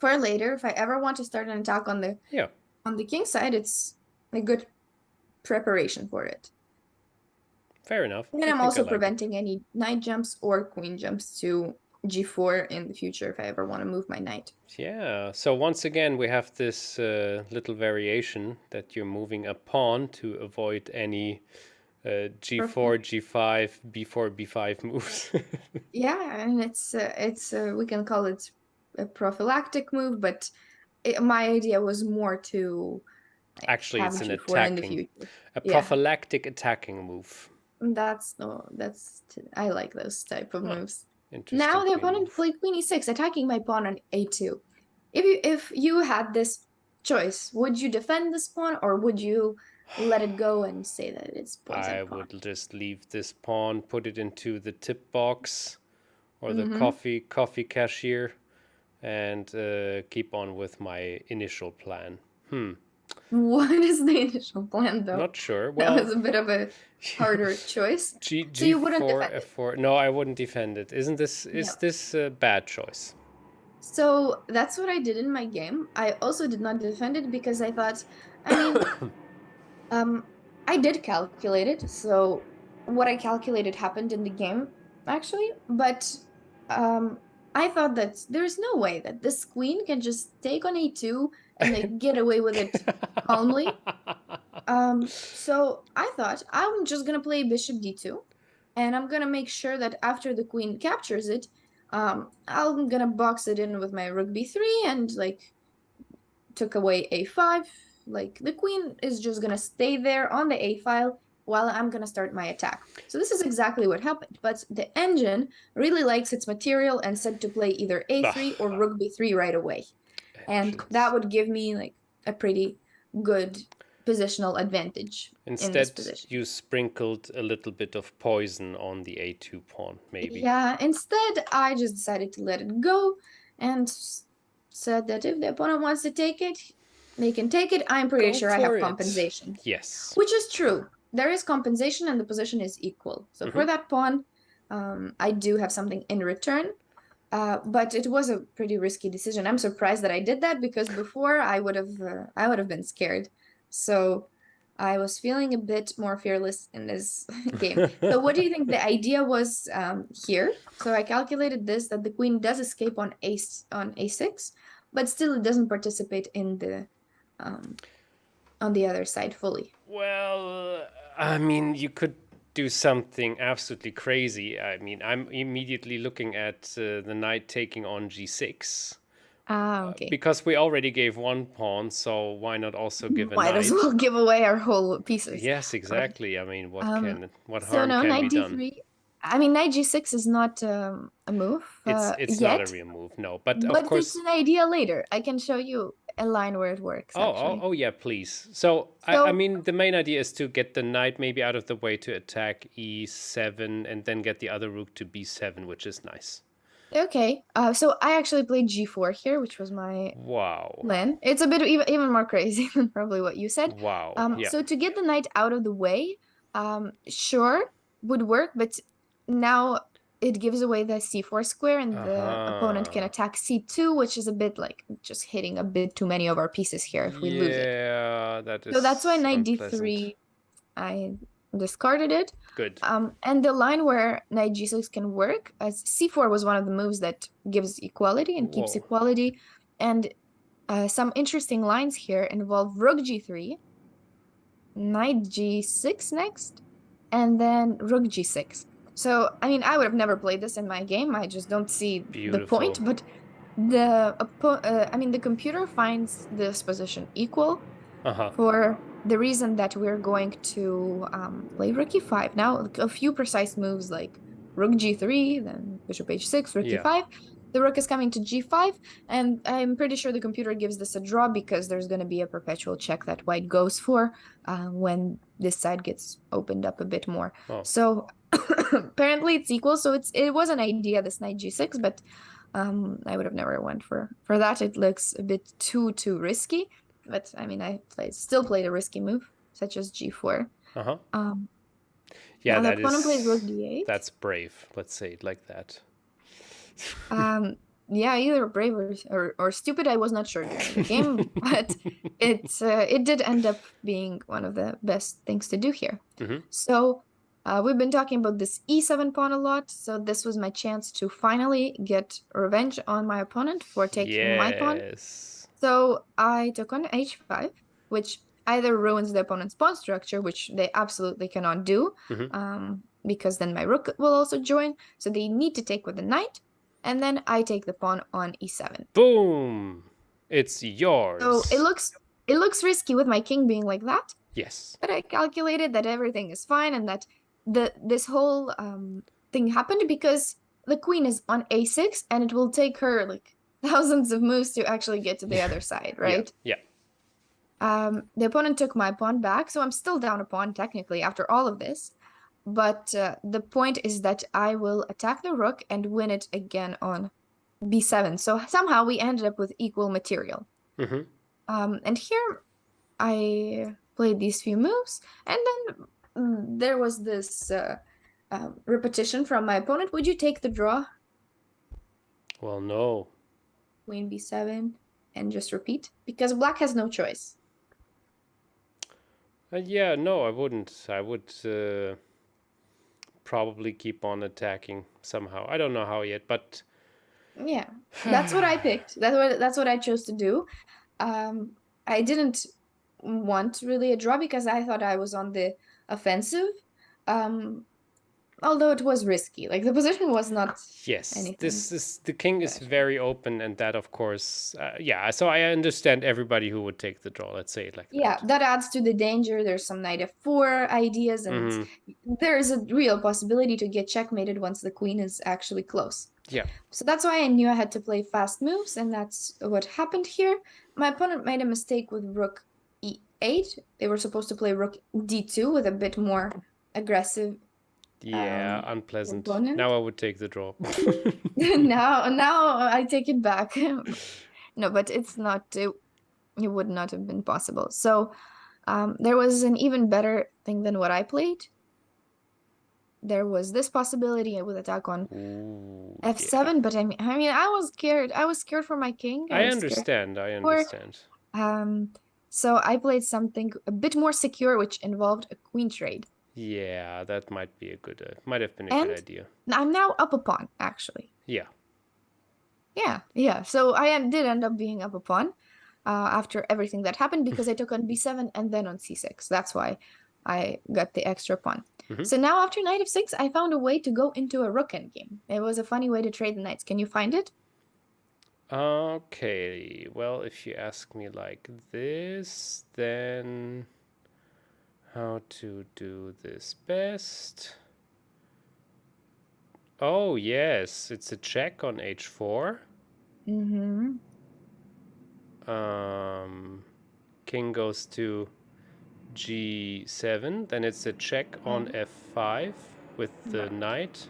S2: later. If I ever want to start an attack on the king side, it's a good preparation for it.
S1: Fair enough.
S2: And I'm also preventing any knight jumps or queen jumps to G4 in the future if I ever want to move my knight.
S1: Yeah, so once again we have this little variation that you're moving a pawn to avoid any G4, G5, B4, B5 moves.
S2: Yeah, and it's we can call it a prophylactic move, but my idea was more to
S1: actually
S2: have
S1: it's an
S2: G4
S1: attacking,
S2: in the future.
S1: prophylactic attacking move.
S2: I like those type of moves.
S1: Interesting.
S2: Now the opponent played queen e6, attacking my pawn on a2. If you had this choice, would you defend this pawn or would you let it go and say that it's poisoned
S1: I
S2: pawn?
S1: would just leave this pawn, put it into the tip box or the coffee cashier, and keep on with my initial plan.
S2: What is the initial plan, though?
S1: Not sure. Well,
S2: that was a bit of a harder choice.
S1: G4,
S2: you wouldn't defend
S1: F4. No, I wouldn't defend it. Is this a bad choice?
S2: So that's what I did in my game. I also did not defend it because I thought, I did calculate it. So what I calculated happened in the game, actually. But I thought that there's no way that this queen can just take on a2 and like get away with it calmly. So I thought I'm just gonna play bishop d2, and I'm gonna make sure that after the queen captures it, I'm gonna box it in with my rook b3 and like took away a5. Like the queen is just gonna stay there on the a file while I'm gonna start my attack. So this is exactly what happened. But the engine really likes its material and said to play either a3 or rook b3 right away. And that would give me like a pretty good positional advantage in this
S1: Instead,
S2: position.
S1: you sprinkled a little bit of poison on the a2 pawn, maybe.
S2: Yeah, instead I just decided to let it go and said that if the opponent wants to take it, they can take it. I'm pretty
S1: Go
S2: sure I have
S1: for it.
S2: compensation.
S1: Yes.
S2: Which is true. There is compensation and the position is equal. So for that pawn, I do have something in return. But it was a pretty risky decision. I'm surprised that I did that because before I would have been scared. So I was feeling a bit more fearless in this game. So what do you think the idea was here? So I calculated this that the queen does escape on a6, but still it doesn't participate in the on the other side fully.
S1: Well, I mean, you could do something absolutely crazy. I mean, I'm immediately looking at the knight taking on g6.
S2: Okay.
S1: Because we already gave one pawn, so why not also give a
S2: Might
S1: knight?
S2: as well give away our whole pieces.
S1: Yes, exactly. I mean, what
S2: So
S1: harm
S2: no,
S1: can
S2: knight
S1: be done?
S2: d3. I mean, knight g6 is not a move
S1: It's
S2: yet,
S1: not a real move, no. But of
S2: but
S1: course,
S2: it's an idea later. I can show you a line where it works, actually.
S1: oh yeah, please. So I
S2: So,
S1: mean, the main idea is to get the knight maybe out of the way to attack e7 and then get the other rook to b7, which is nice.
S2: okay. So I actually played g4 here, which was my
S1: Wow.
S2: plan. It's a bit even more crazy than probably what you said.
S1: Wow. Yeah.
S2: So to get the knight out of the way, sure, would work, but now it gives away the c4 square and the opponent can attack c2, which is a bit like just hitting a bit too many of our pieces here if we lose it.
S1: Yeah, that is
S2: So that's why knight
S1: unpleasant.
S2: d3, I discarded it.
S1: Good.
S2: And the line where knight g6 can work, as c4 was one of the moves that gives equality and keeps equality. And some interesting lines here involve rook g3, knight g6 next, and then rook g6. So, I mean, I would have never played this in my game. I just don't see the point. But the computer finds this position equal for the reason that we're going to play rook e5. Now, a few precise moves like rook g3, then bishop h6, rook e5. The rook is coming to g5, and I'm pretty sure the computer gives this a draw because there's going to be a perpetual check that white goes for when this side gets opened up a bit more. So apparently it's equal, so it was an idea, this knight g6, but I would have never went for that. It looks a bit too risky. But I mean, I still played a risky move, such as g4.
S1: Yeah,
S2: the opponent plays rook d8.
S1: That's brave. Let's say it like that.
S2: Yeah, either brave or stupid. I was not sure during the game, but it did end up being one of the best things to do here. So we've been talking about this e7 pawn a lot. So this was my chance to finally get revenge on my opponent for taking my pawn. So I took on h5, which either ruins the opponent's pawn structure, which they absolutely cannot do, because then my rook will also join. So they need to take with the knight, and then I take the pawn on e7.
S1: Boom! It's yours.
S2: So it looks risky with my king being like that.
S1: Yes.
S2: But I calculated that everything is fine and that this whole thing happened because the queen is on a6, and it will take her like thousands of moves to actually get to the other side, right?
S1: Yeah.
S2: The opponent took my pawn back, so I'm still down a pawn technically after all of this. But the point is that I will attack the rook and win it again on b7. So somehow we ended up with equal material. And here I played these few moves, and then there was this repetition from my opponent. Would you take the draw?
S1: Well, no.
S2: Queen b7 and just repeat, because black has no choice.
S1: Yeah, no, I wouldn't. I would probably keep on attacking somehow. I don't know how yet, but
S2: yeah, that's what I picked. That's what I chose to do. I didn't want really a draw because I thought I was on the offensive. Although it was risky. Like the position was not
S1: Yes,
S2: anything
S1: the king is
S2: special.
S1: very open, and that, of course, yeah. So I understand everybody who would take the draw. Let's say it like
S2: Yeah,
S1: that.
S2: that adds to the danger. There's some knight f4 ideas, and
S1: Hmm.
S2: there's a real possibility to get checkmated once the queen is actually close.
S1: Yeah.
S2: So that's why I knew I had to play fast moves, and that's what happened here. My opponent made a mistake with rook e8. They were supposed to play rook d2 with a bit more aggressive
S1: Yeah, unpleasant.
S2: opponent.
S1: Now I would take the draw.
S2: Now I take it back. No, but it's not. It would not have been possible. So there was an even better thing than what I played. There was this possibility with attack on
S1: Ooh, yeah.
S2: f7, but I mean, I was scared. I was scared for my king. I
S1: I
S2: was scared
S1: understand. I
S2: for
S1: understand.
S2: so I played something a bit more secure, which involved a queen trade.
S1: Yeah, that might be a good. Might have been a good
S2: And
S1: idea.
S2: I'm now up a pawn, actually.
S1: Yeah.
S2: Yeah. So I did end up being up a pawn after everything that happened because I took on b7 and then on c6. That's why I got the extra pawn.
S1: Hmm.
S2: So now after knight f6, I found a way to go into a rook endgame. It was a funny way to trade the knights. Can you find it?
S1: Okay. Well, if you ask me like this, then how to do this best? Oh, yes, it's a check on h4.
S2: Mm-hmm.
S1: King goes to g7, then it's a check on f5 with the knight,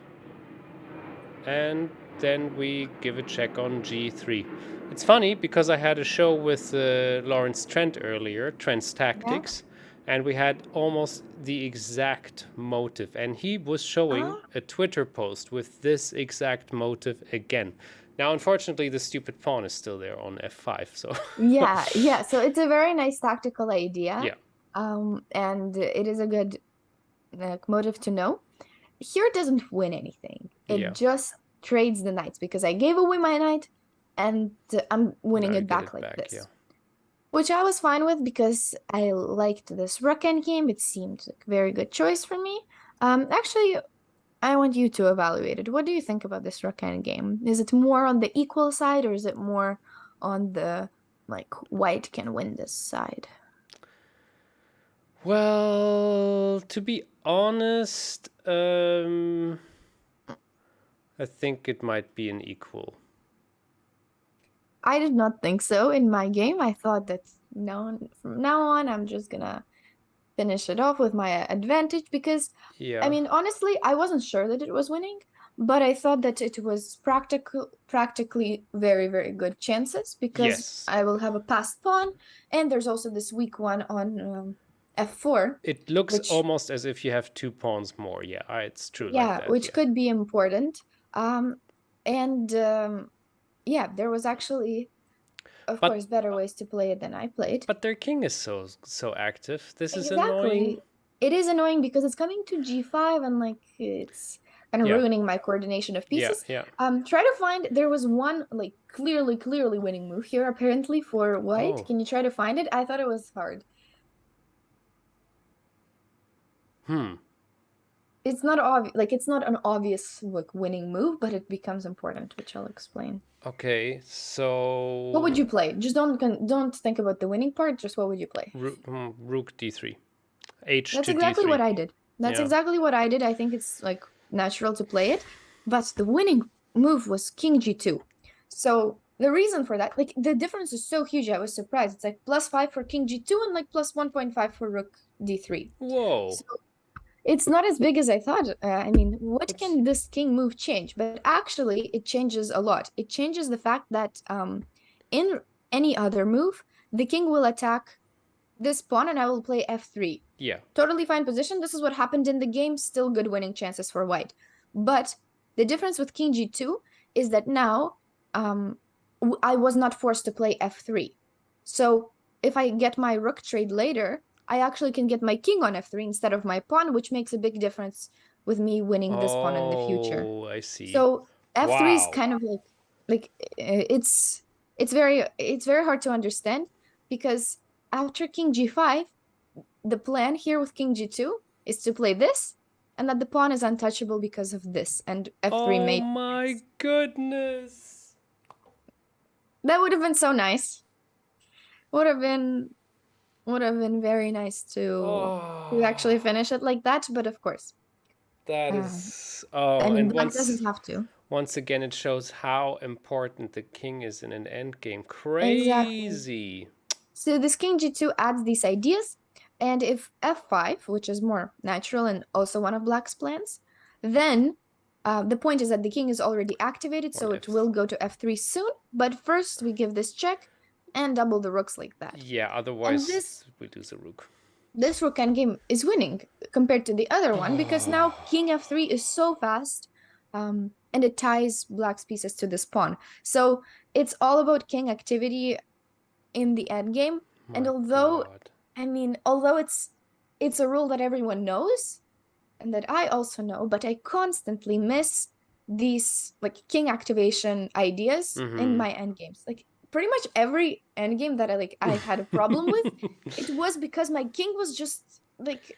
S1: and then we give a check on g3. It's funny because I had a show with Lawrence Trent earlier, Trent's Tactics, and we had almost the exact motive, and he was showing a Twitter post with this exact motive again. Now, unfortunately, the stupid pawn is still there on f5, so
S2: Yeah. So it's a very nice tactical idea.
S1: yeah.
S2: And it is a good motive to know. Here it doesn't win anything. It just trades the knights because I gave away my knight and I'm winning it back like this.
S1: Yeah.
S2: Which I was fine with because I liked this rook endgame. It seemed like a very good choice for me. Actually, I want you to evaluate it. What do you think about this rook endgame? Is it more on the equal side or is it more on the like white can win this side?
S1: Well, to be honest, I think it might be an equal.
S2: I did not think so in my game. I thought that from now on, I'm just gonna finish it off with my advantage because,
S1: Yeah.
S2: I mean, honestly, I wasn't sure that it was winning, but I thought that it was practically very, very good chances because
S1: Yes.
S2: I will have a passed pawn, and there's also this weak one on f4.
S1: It looks
S2: Which,
S1: almost as if you have 2 pawns more. Yeah, it's true like
S2: yeah,
S1: that.
S2: which
S1: Yeah.
S2: could be important. And yeah, there was actually, of course, better ways to play it than I played.
S1: But their king is so active. This is annoying.
S2: Exactly. It is annoying because it's coming to g5 and like it's kind of ruining my coordination of pieces.
S1: Yeah.
S2: Try to find, there was one like clearly winning move here apparently for white.
S1: Oh.
S2: Can you try to find it? I thought it was hard. It's not obvious, like it's not an obvious like winning move, but it becomes important, which I'll explain.
S1: Okay, so
S2: What would you play? Just don't think about the winning part. Just what would you play?
S1: Rook d3, h
S2: That's
S1: to
S2: exactly
S1: d3.
S2: what I did. That's exactly what I did. I think it's like natural to play it, but the winning move was king g2. So the reason for that, like the difference is so huge. I was surprised. It's like +5 for king g2 and like +1.5 for rook d3.
S1: Whoa.
S2: So it's not as big as I thought. I mean, what can this king move change? But actually, it changes a lot. It changes the fact that in any other move, the king will attack this pawn and I will play f3.
S1: Yeah.
S2: Totally fine position. This is what happened in the game. Still good winning chances for white. But the difference with king g2 is that now I was not forced to play f3. So if I get my rook trade later, I actually can get my king on f3 instead of my pawn, which makes a big difference with me winning this pawn in the future.
S1: Oh, I see.
S2: So f3 is kind of like it's very hard to understand because after king g5, the plan here with king g2 is to play this, and that the pawn is untouchable because of this, and f3
S1: Oh
S2: mate.
S1: my goodness.
S2: That would have been so nice. Would have been very nice to actually finish it like that, but of course.
S1: That
S2: Um,
S1: is
S2: I mean,
S1: and
S2: black doesn't have to.
S1: once again it shows how important the king is in an endgame.
S2: Exactly.
S1: Crazy.
S2: So this king g2 adds these ideas, and if f5, which is more natural and also one of black's plans, then the point is that the king is already activated, so it will go to f3 soon, but first we give this check and double the rooks like that.
S1: Yeah, otherwise we lose a rook.
S2: This rook endgame is winning compared to the other one because now king f3 is so fast, and it ties black's pieces to this pawn. So it's all about king activity in the endgame. And although it's a rule that everyone knows and that I also know, but I constantly miss these like king activation ideas in my endgames. Like pretty much every endgame that I had a problem with, it was because my king was just like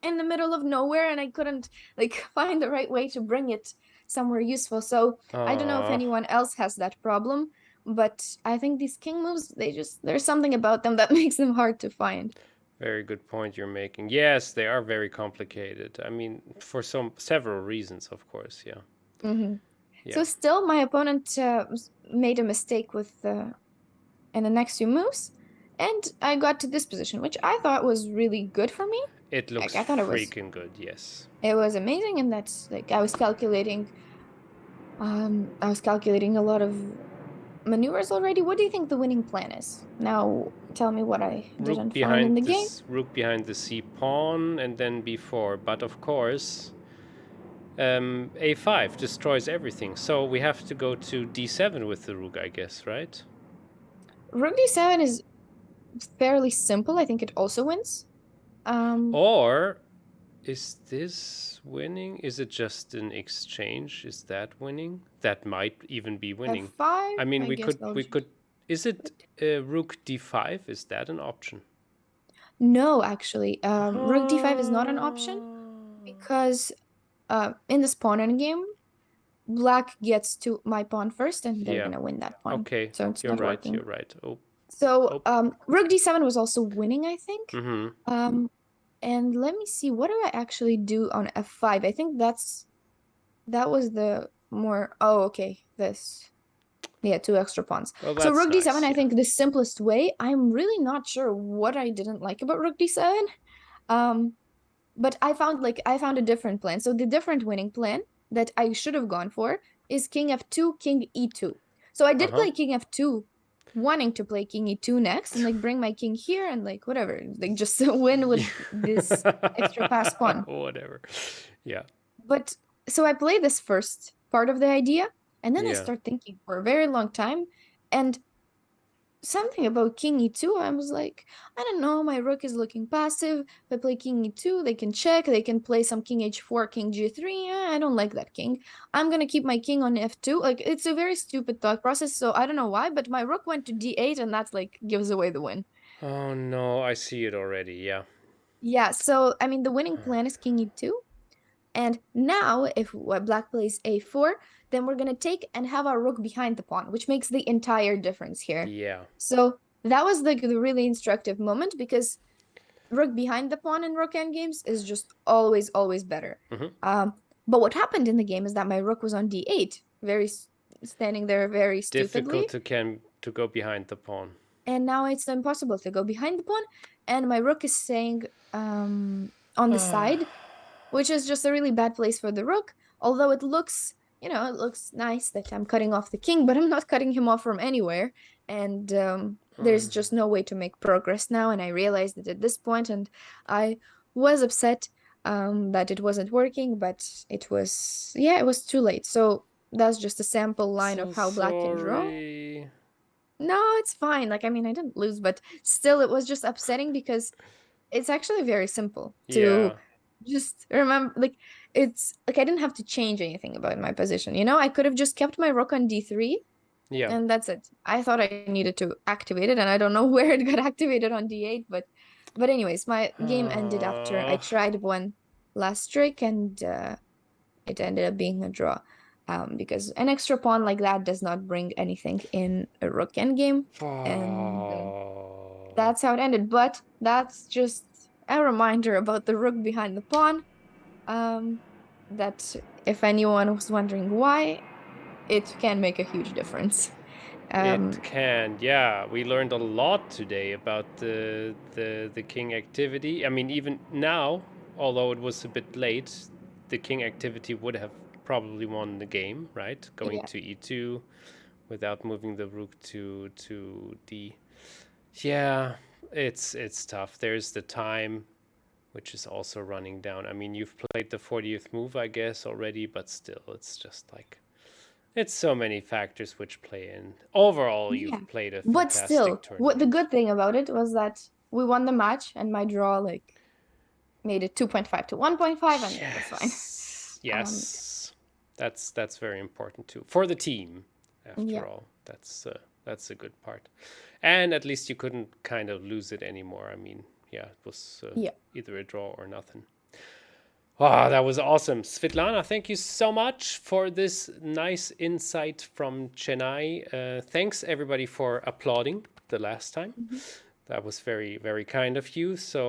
S2: in the middle of nowhere and I couldn't like find the right way to bring it somewhere useful. So I don't know if anyone else has that problem, but I think these king moves, there's something about them that makes them hard to find.
S1: Very good point you're making. Yes, they are very complicated. I mean, for several reasons, of course. Yeah.
S2: Yeah. So still, my opponent made a mistake with in the next few moves, and I got to this position, which I thought was really good for me.
S1: It looks freaking good. Yes.
S2: It was amazing, and that's like I was calculating. I was calculating a lot of maneuvers already. What do you think the winning plan is? Now tell me what I didn't find in the game.
S1: Rook behind the c pawn and then b4. But of course, a5 destroys everything. So we have to go to d7 with the rook, I guess, right?
S2: Rook d7 is fairly simple. I think it also wins.
S1: Or is this winning? Is it just an exchange? Is that winning? That might even be winning.
S2: F5,
S1: I mean, we could. Is it rook d5? Is that an option?
S2: No, actually, rook d5 is not an option because in this pawn endgame, black gets to my pawn first, and they're gonna win that pawn.
S1: Okay,
S2: so it's
S1: you're
S2: not
S1: right.
S2: working.
S1: You're right. Oh.
S2: So rook d7 was also winning, I think. And let me see, what do I actually do on f5? I think that was the more. Oh, okay, this. Yeah, 2 extra pawns.
S1: Well,
S2: so rook d7, I think the simplest way. I'm really not sure what I didn't like about rook d7. But I found a different plan. So the different winning plan that I should have gone for is king f2, king e2. So I did play king f2, wanting to play king e2 next and like bring my king here and like whatever, like just win with this extra pass pawn.
S1: Whatever. Yeah.
S2: But so I play this first part of the idea, and then I start thinking for a very long time, and something about king e2, I was like, I don't know, my rook is looking passive. If I play king e2, they can check, they can play some king h4, king g3. I don't like that king. I'm gonna keep my king on f2. Like, it's a very stupid thought process, so I don't know why, but my rook went to d8, and that's like gives away the win.
S1: Oh no, I see it already. Yeah.
S2: Yeah, so I mean the winning plan is king e2. And now, if black plays a4, then we're going to take and have our rook behind the pawn, which makes the entire difference here.
S1: Yeah.
S2: So that was like the really instructive moment, because rook behind the pawn in rook endgames is just always, always better. But what happened in the game is that my rook was on d8, standing there very stupidly.
S1: Difficult to go behind the pawn.
S2: And now it's impossible to go behind the pawn. And my rook is staying on the side, which is just a really bad place for the rook. Although it looks, it looks nice that I'm cutting off the king, but I'm not cutting him off from anywhere. And there's just no way to make progress now. And I realized it at this point, and I was upset that it wasn't working, but it was too late. So that's just a sample line of how black can draw. No, it's fine. Like, I mean, I didn't lose, but still it was just upsetting because it's actually very simple to just remember, like, it's like I didn't have to change anything about my position. I could have just kept my rook on d3
S1: Yeah.
S2: and that's it. I thought I needed to activate it, and I don't know where it got activated on D8, but anyways, my game ended after I
S1: Uh,
S2: tried one last trick, and it ended up being a draw. Because an extra pawn like that does not bring anything in a rook endgame, and
S1: oh.
S2: that's how it ended. But that's just a reminder about the rook behind the pawn. That if anyone was wondering why, it can make a huge difference.
S1: It
S2: Um,
S1: can, yeah. We learned a lot today about the king activity. I mean, even now, although it was a bit late, the king activity would have probably won the game, right? Going
S2: yeah,
S1: to e2 without moving the rook to d. Yeah, it's tough. There's the time, which is also running down. I mean, you've played the 40th move, I guess, already, but still, it's just like it's so many factors which play in. Overall,
S2: yeah.
S1: you've played a
S2: But
S1: fantastic
S2: still, what the
S1: tournament.
S2: good thing about it was that we won the match, and my draw like made it 2.5 to 1.5, and it was fine.
S1: Yes.
S2: Um,
S1: Yes. That's very important too. For the team,
S2: yeah,
S1: after all. That's a good part. And at least you couldn't kind of lose it anymore. I mean, yeah, it was
S2: yeah.
S1: either a draw or nothing. Wow, that was awesome. Svitlana, thank you so much for this nice insight from Chennai. Thanks everybody for applauding the last time.
S2: Mhm.
S1: That was very, very kind of you. So,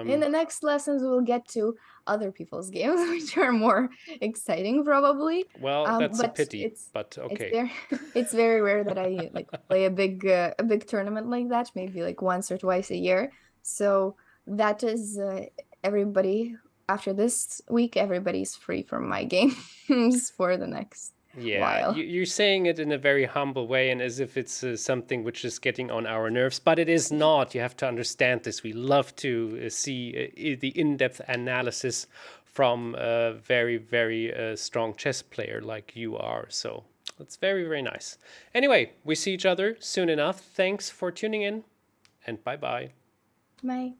S2: In the next lessons, we'll get to other people's games, which are more exciting, probably.
S1: well, that's a
S2: But
S1: pity, but
S2: it's
S1: okay.
S2: very it's very rare that I like play a big tournament like that, maybe like once or twice a year. So that is everybody. After this week, everybody's free from my games for the next
S1: Yeah,
S2: while.
S1: you're saying it in a very humble way and as if it's something which is getting on our nerves, but it is not. You have to understand this. We love to see the in depth analysis from a very, very strong chess player like you are. So it's very, very nice. Anyway, we see each other soon enough. Thanks for tuning in and bye bye.
S2: Bye.